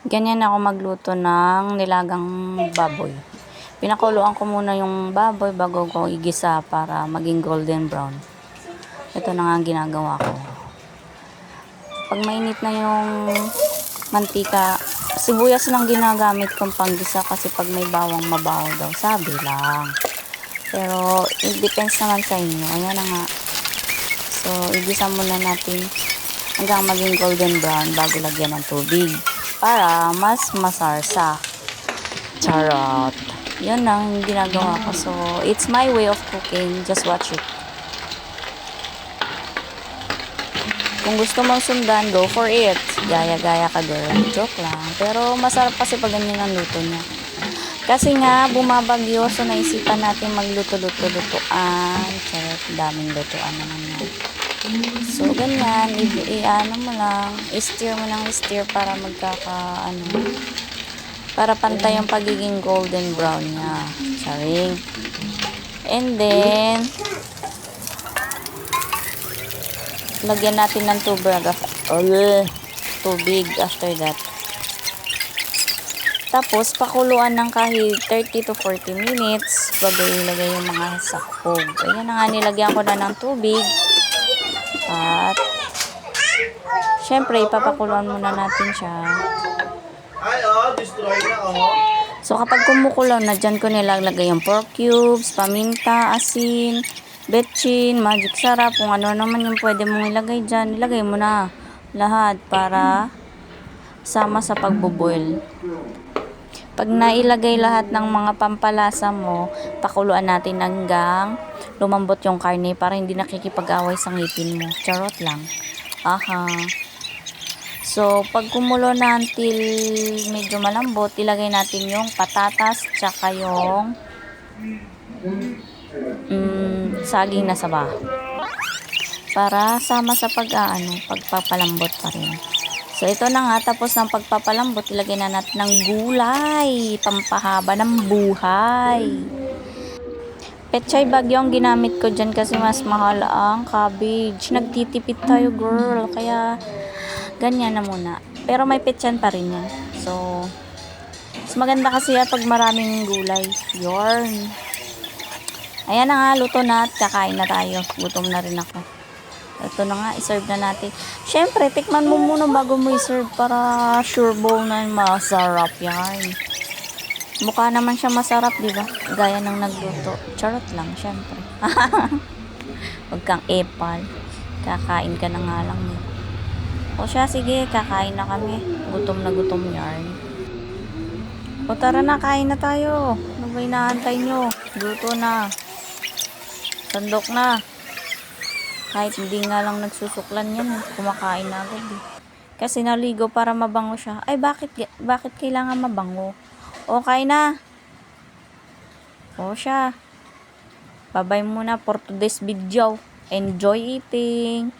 Ganyan ako magluto ng nilagang baboy. Pinakuluan ko muna yung baboy bago ko igisa para maging golden brown. Ito na nga ang ginagawa ko. Pag mainit na yung mantika, sibuyas lang ginagamit kong panggisa kasi pag may bawang mabaho daw, sabi lang. Pero, it depends naman sa inyo. Ayan na nga. So, igisa muna natin hanggang maging golden brown bago lagyan ng tubig para mas masarsa. Charot. Yun ang ginagawa ko. So, it's my way of cooking. Just watch it. Kung gusto mong sundan, go for it. Gaya-gaya ka, girl. Joke lang. Pero masarap kasi pag ganyan ang luto niya. Kasi nga, bumabagyo. So, naisipan natin magluto-luto-lutoan. Charot. Daming lutoan naman yan. So, ganyan. I-ano mo lang. I-stir mo lang i-stir para para pantay yung pagiging golden brown niya. Charing. And then, lagyan natin ng tubig after that. Tapos, pakuluan ng kahit 30 to 40 minutes bago ilagay yung mga sakog. Ayan na nga, nilagyan ko na ng tubig. At, syempre, ipapakuluan muna natin siya. Destroy na, So, kapag kumukulo na, dyan ko nilalagay yung pork cubes, paminta, asin, betchin, magic sarap, kung ano naman yung pwede mong ilagay dyan, ilagay mo na lahat para sama sa pagbuboil. Pag nailagay lahat ng mga pampalasa mo, pakuluan natin hanggang lumambot yung karne para hindi nakikipag-away sa ngipin mo. Charot lang. Aha. So, pag kumulo na until medyo malambot, ilagay natin yung patatas tsaka yung saging na saba. Para sama sa pagpapalambot pa rin. So, ito na nga, tapos ng pagpapalambot, ilagay na natin ng gulay, pampahaba ng buhay. Pechay bagyo ang ginamit ko dyan kasi mas mahal ang cabbage. Nagtitipid tayo, girl. Kaya, ganyan na muna. Pero may petsan pa rin yan. So, mas maganda kasi pag maraming gulay. Yorn. Ayan na nga, luto na at kakain na tayo. Gutom na rin ako. Ito na nga, iserve na natin. Siyempre, tikman mo muna bago mo iserve para sure bowl na masarap yan. Mukha naman siya masarap, di ba? Gaya ng nagluto. Charot lang, siyempre. Huwag kang epal. Kakain ka na nga lang. O siya, sige, kakain na kami. Gutom na gutom yarn. O tara na, kain na tayo. Ano ba inaantay nyo? Luto na. Sandok na. Kahit hindi nga lang nagsusuklan yan, kumakain na agad eh. Kasi naligo para mabango siya. Ay, bakit kailangan mabango? Okay na. O siya. Bye-bye muna for today's video. Enjoy eating.